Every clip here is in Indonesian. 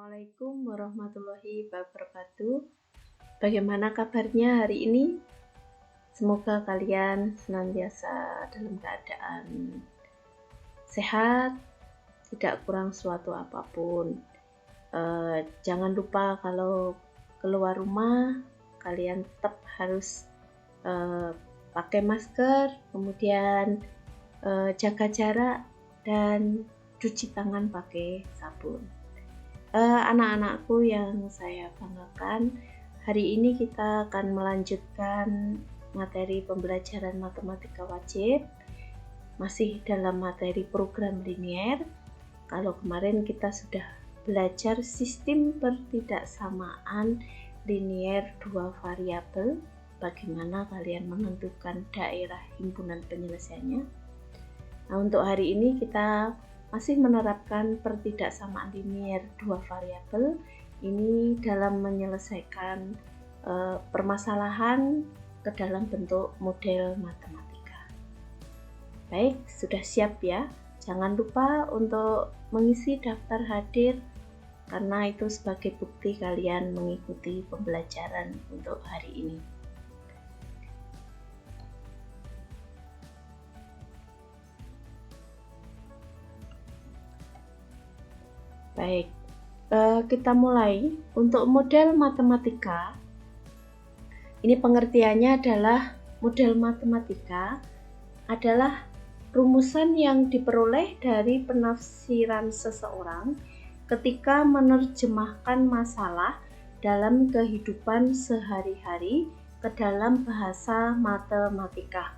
Assalamualaikum warahmatullahi wabarakatuh. Bagaimana kabarnya hari ini? Semoga kalian senantiasa dalam keadaan sehat, tidak kurang suatu apapun. Jangan lupa kalau keluar rumah, kalian tetap harus pakai masker, kemudian jaga jarak dan cuci tangan pakai sabun. Anak-anakku yang saya banggakan, hari ini kita akan melanjutkan materi pembelajaran matematika wajib, masih dalam materi program linier. Kalau kemarin kita sudah belajar sistem pertidaksamaan linier dua variabel, bagaimana kalian menentukan daerah himpunan penyelesaiannya. Nah, untuk hari ini kita masih menerapkan pertidaksamaan linier dua variabel ini dalam menyelesaikan permasalahan ke dalam bentuk model matematika. Baik, sudah siap ya? Jangan lupa untuk mengisi daftar hadir karena itu sebagai bukti kalian mengikuti pembelajaran untuk hari ini. Baik, kita mulai. Untuk model matematika, ini pengertiannya adalah model matematika adalah rumusan yang diperoleh dari penafsiran seseorang ketika menerjemahkan masalah dalam kehidupan sehari-hari ke dalam bahasa matematika.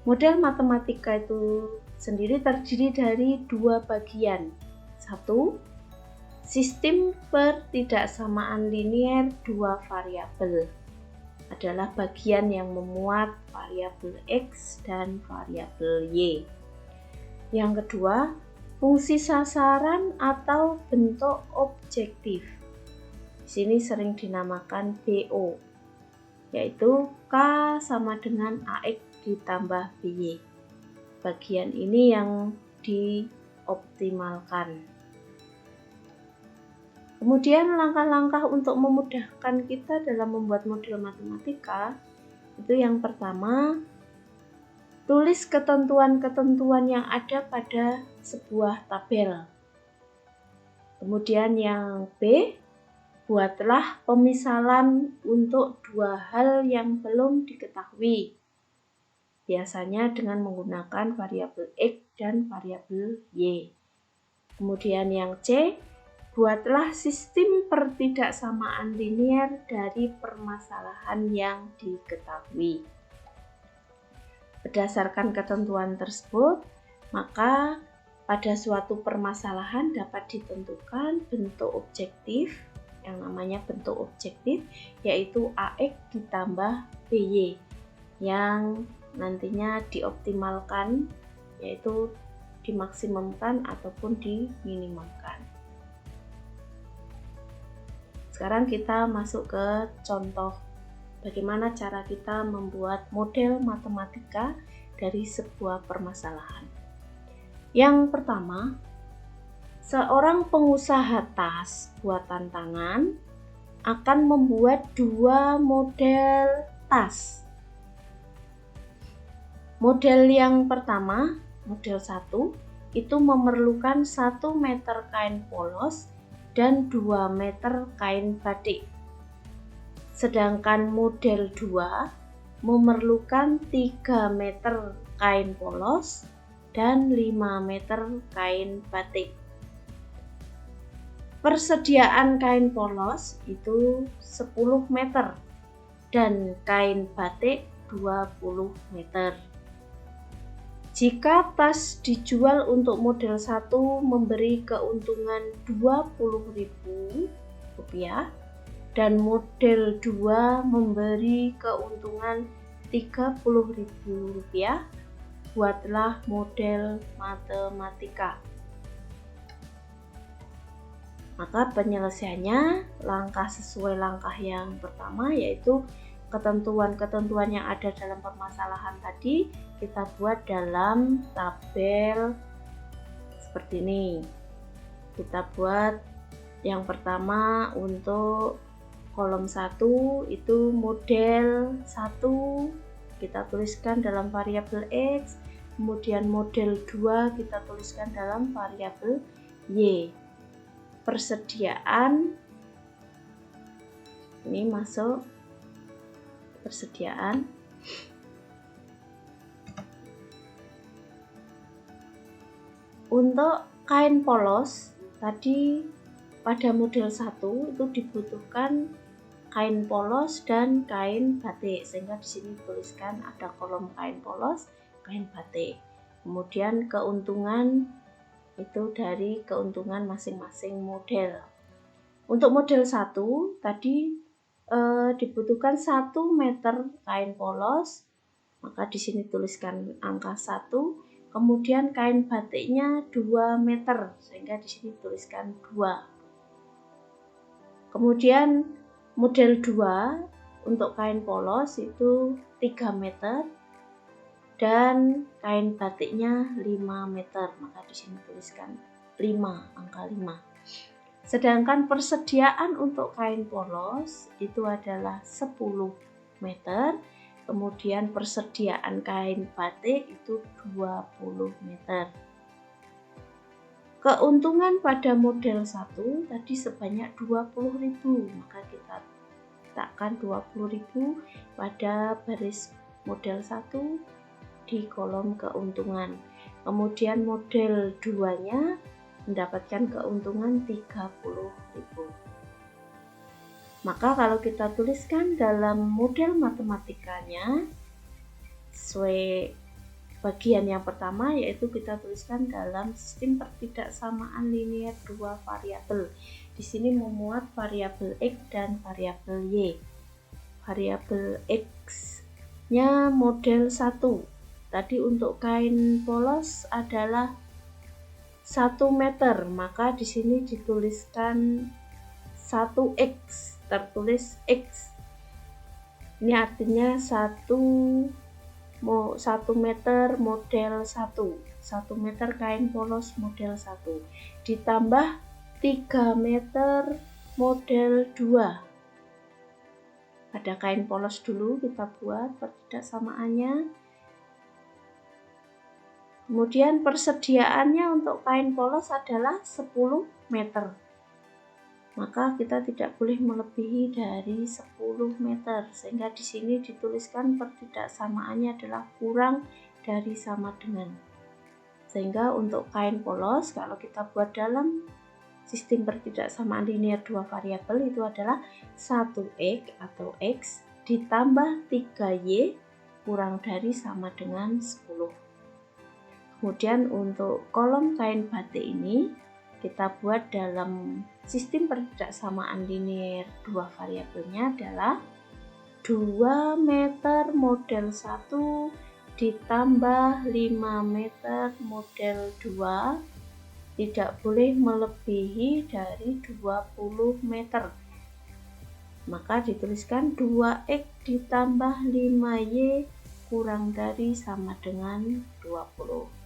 Model matematika itu sendiri terdiri dari dua bagian. Satu, sistem pertidaksamaan linier dua variabel adalah bagian yang memuat variabel X dan variabel Y. Yang kedua, fungsi sasaran atau bentuk objektif. Di sini sering dinamakan BO, yaitu K sama dengan AX ditambah BY. Bagian ini yang dioptimalkan. Kemudian langkah-langkah untuk memudahkan kita dalam membuat model matematika itu yang pertama, tulis ketentuan-ketentuan yang ada pada sebuah tabel. Kemudian yang B, buatlah pemisalan untuk dua hal yang belum diketahui. Biasanya dengan menggunakan variabel X dan variabel Y. Kemudian yang C, buatlah sistem pertidaksamaan linier dari permasalahan yang diketahui. Berdasarkan ketentuan tersebut, maka pada suatu permasalahan dapat ditentukan bentuk objektif, yang namanya bentuk objektif, yaitu AX ditambah BY, yang nantinya dioptimalkan, yaitu dimaksimumkan ataupun diminimumkan. Sekarang kita masuk ke contoh bagaimana cara kita membuat model matematika dari sebuah permasalahan. Yang pertama, seorang pengusaha tas buatan tangan akan membuat dua model tas. Model yang pertama, model 1, itu memerlukan 1 meter kain polos dan 2 meter kain batik. Sedangkan model 2 memerlukan 3 meter kain polos dan 5 meter kain batik. Persediaan kain polos itu 10 meter dan kain batik 20 meter. Jika tas dijual untuk model 1 memberi keuntungan Rp20.000 dan model 2 memberi keuntungan Rp30.000, buatlah model matematika. Maka penyelesaiannya langkah sesuai langkah yang pertama, yaitu ketentuan-ketentuan yang ada dalam permasalahan tadi kita buat dalam tabel seperti ini. Kita buat Yang pertama untuk kolom 1 itu model 1 kita tuliskan dalam variabel X, kemudian model 2 kita tuliskan dalam variabel Y. Persediaan ini masuk persediaan. Untuk kain polos tadi pada model 1 itu dibutuhkan kain polos dan kain batik, sehingga di sini tuliskan ada kolom kain polos, kain batik. Kemudian keuntungan itu dari keuntungan masing-masing model. Untuk model 1 tadi dibutuhkan 1 meter kain polos, maka di sini tuliskan angka 1. Kemudian kain batiknya 2 meter, sehingga di sini tuliskan 2. Kemudian model 2 untuk kain polos itu 3 meter dan kain batiknya 5 meter, maka di sini tuliskan 5, angka 5. Sedangkan persediaan untuk kain polos itu adalah 10 meter, kemudian persediaan kain batik itu 20 meter. Keuntungan pada model 1 tadi sebanyak 20.000, maka kita letakkan 20.000 pada baris model 1 di kolom keuntungan. Kemudian model 2-nya mendapatkan keuntungan 30.000. Maka kalau kita tuliskan dalam model matematikanya sesuai bagian yang pertama, yaitu kita tuliskan dalam sistem pertidaksamaan linear 2 variabel. Di sini memuat variabel X dan variabel Y. Variabel X-nya model 1. Tadi untuk kain polos adalah 1 meter, maka di sini dituliskan 1X, tertulis X. Ini artinya 1 meter model 1, 1 meter kain polos model 1, ditambah 3 meter model 2. Pada kain polos dulu kita buat pertidaksamaannya. Kemudian persediaannya untuk kain polos adalah 10 meter. Maka kita tidak boleh melebihi dari 10 meter, sehingga di sini dituliskan pertidaksamaannya adalah kurang dari sama dengan. Sehingga untuk kain polos kalau kita buat dalam sistem pertidaksamaan linear 2 variabel itu adalah 1X atau X ditambah 3Y kurang dari sama dengan 10. Kemudian untuk kolom kain batik ini kita buat dalam sistem pertidaksamaan linear 2 variabelnya adalah 2 meter model 1 ditambah 5 meter model 2, tidak boleh melebihi dari 20 meter. Maka dituliskan 2X ditambah 5Y kurang dari sama dengan 20.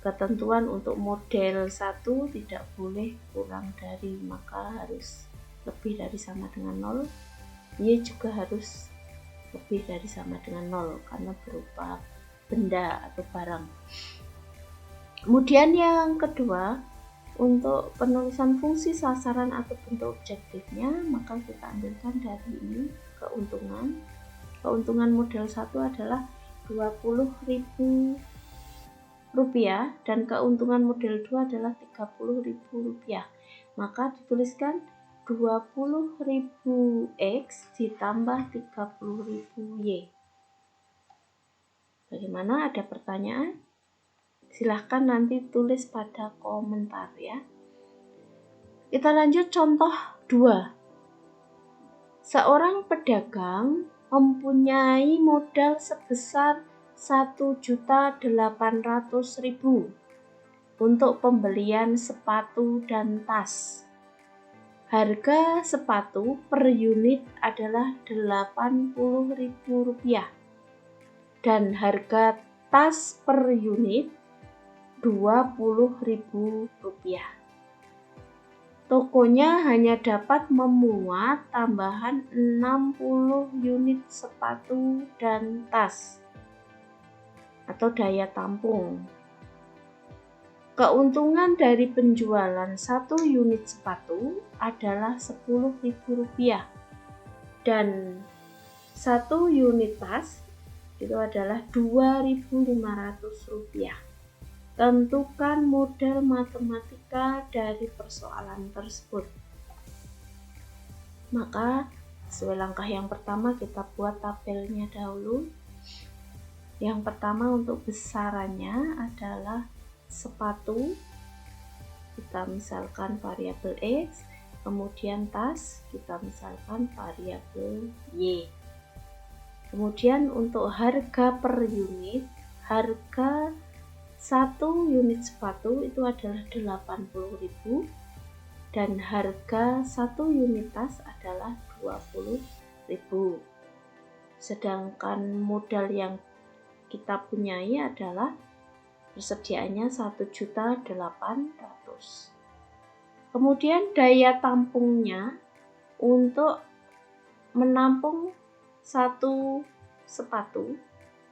Ketentuan untuk model 1 tidak boleh kurang dari, maka harus lebih dari sama dengan 0. Y juga harus lebih dari sama dengan 0 karena berupa benda atau barang. Kemudian yang kedua, untuk penulisan fungsi sasaran atau bentuk objektifnya, maka kita ambilkan dari ini keuntungan. Keuntungan model 1 adalah 20.000 rupiah dan keuntungan model 2 adalah 30.000 rupiah. Maka dituliskan 20.000 X ditambah 30.000 Y. Bagaimana? Ada pertanyaan? Silahkan nanti tulis pada komentar ya. Kita lanjut contoh 2. Seorang pedagang mempunyai modal sebesar 1.800.000 untuk pembelian sepatu dan tas. Harga sepatu per unit adalah Rp80.000 dan harga tas per unit Rp20.000. tokonya hanya dapat memuat tambahan 60 unit sepatu dan tas atau daya tampung. Keuntungan dari penjualan 1 unit sepatu adalah Rp10.000 dan 1 unit tas itu adalah Rp2.500. Tentukan model matematika dari persoalan tersebut. Maka sesuai langkah yang pertama kita buat tabelnya dahulu. Yang pertama untuk besarannya adalah sepatu, kita misalkan variabel X, kemudian tas kita misalkan variabel Y. Kemudian untuk harga per unit, harga 1 unit sepatu itu adalah Rp80.000 dan harga 1 unit tas adalah Rp20.000. Sedangkan modal yang kita punyai adalah persediaannya 1.800.000. Kemudian daya tampungnya untuk menampung 1 sepatu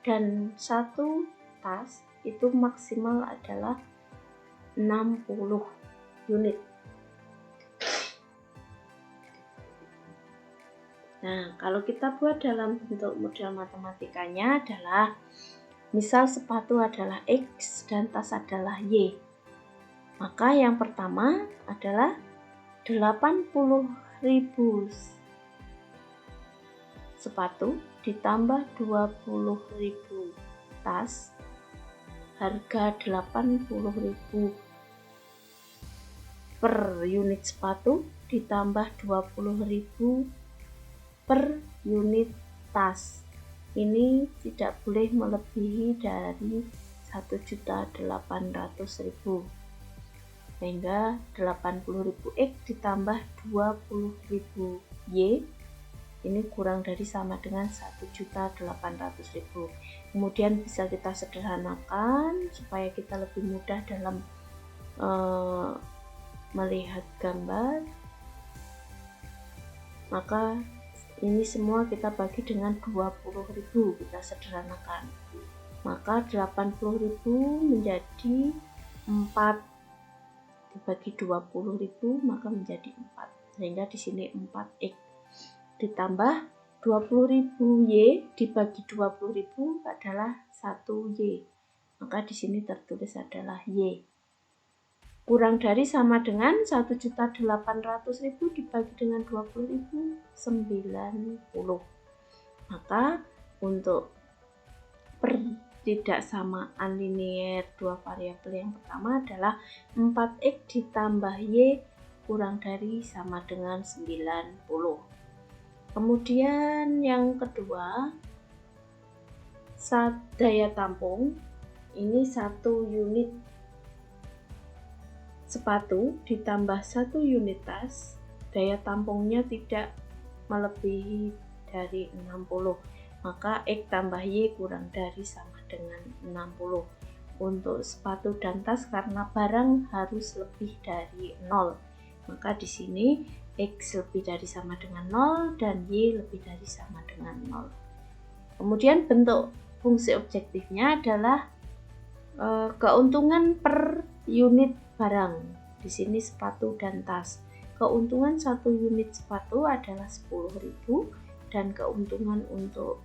dan 1 tas itu maksimal adalah 60 unit. Nah, kalau kita buat dalam bentuk model matematikanya adalah misal sepatu adalah X dan tas adalah Y. Maka yang pertama adalah 80.000 sepatu ditambah 20.000 tas, harga 80.000 per unit sepatu ditambah 20.000 per unit tas. Ini tidak boleh melebihi dari 1.800.000, sehingga 80.000 X ditambah 20.000 Y ini kurang dari sama dengan 1.800.000. Kemudian bisa kita sederhanakan supaya kita lebih mudah dalam melihat gambar. Maka ini semua kita bagi dengan 20.000, kita sederhanakan. Maka 80.000 menjadi 4 dibagi 20.000 maka menjadi 4. Sehingga di sini 4X ditambah 20.000 Y dibagi 20.000 adalah 1Y. Maka di sini tertulis adalah Y. Kurang dari sama dengan 1.800.000 dibagi dengan 20.000, 90. Maka untuk pertidaksamaan linier dua variabel yang pertama adalah 4X ditambah Y kurang dari sama dengan 90. Kemudian yang kedua, daya tampung. Ini 1 unit sepatu ditambah 1 unit tas, daya tampungnya tidak melebihi dari 60. Maka X tambah Y kurang dari sama dengan 60. Untuk sepatu dan tas karena barang harus lebih dari 0. Maka di sini X lebih dari sama dengan 0 dan Y lebih dari sama dengan 0. Kemudian bentuk fungsi objektifnya adalah keuntungan per unit barang. Di sini sepatu dan tas. Keuntungan 1 unit sepatu adalah 10.000 dan keuntungan untuk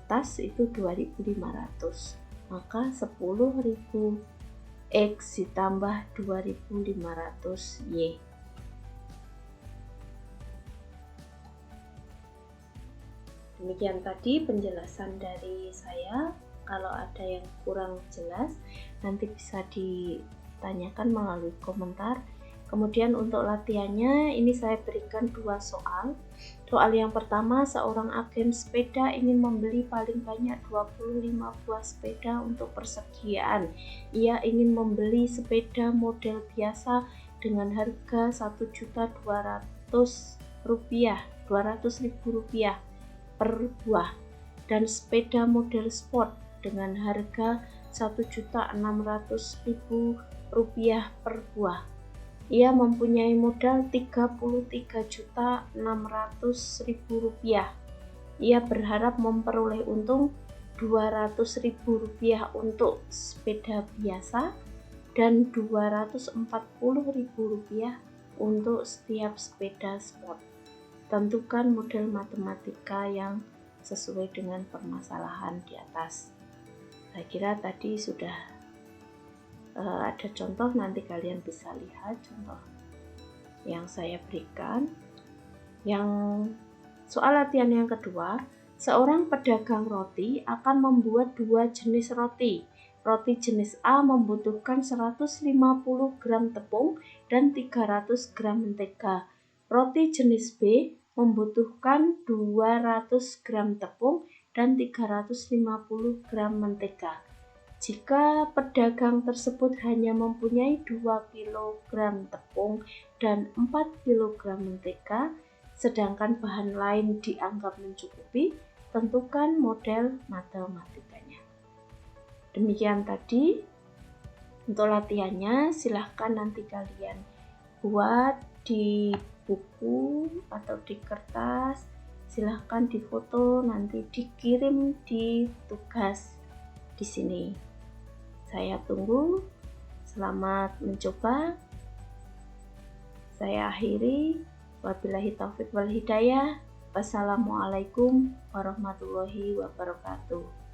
tas itu 2.500. Maka 10.000 X ditambah 2.500 Y. Demikian tadi penjelasan dari saya. Kalau ada yang kurang jelas nanti bisa ditanyakan melalui komentar. Kemudian untuk latihannya ini saya berikan 2 soal. Soal yang pertama, seorang agen sepeda ingin membeli paling banyak 25 buah sepeda untuk persediaan. Ia ingin membeli sepeda model biasa dengan harga Rp200.000 per buah dan sepeda model sport dengan harga Rp1.600.000 per buah. Ia mempunyai modal Rp33.600.000. Ia berharap memperoleh untung Rp200.000 untuk sepeda biasa dan Rp240.000 untuk setiap sepeda sport. Tentukan model matematika yang sesuai dengan permasalahan di atas. Saya kira tadi sudah ada contoh, nanti kalian bisa lihat contoh yang saya berikan. Yang soal latihan yang kedua, seorang pedagang roti akan membuat 2 jenis roti. Roti jenis A membutuhkan 150 gram tepung dan 300 gram mentega. Roti jenis B membutuhkan 200 gram tepung dan 350 gram mentega. Jika pedagang tersebut hanya mempunyai 2 kg tepung dan 4 kg mentega, sedangkan bahan lain dianggap mencukupi, tentukan model matematikanya. Demikian tadi untuk latihannya. Silahkan nanti kalian buat di buku atau di kertas, silahkan difoto, nanti dikirim di tugas di sini. Saya tunggu. Selamat mencoba. Saya akhiri. Wabillahi taufik wal hidayah. Wassalamualaikum warahmatullahi wabarakatuh.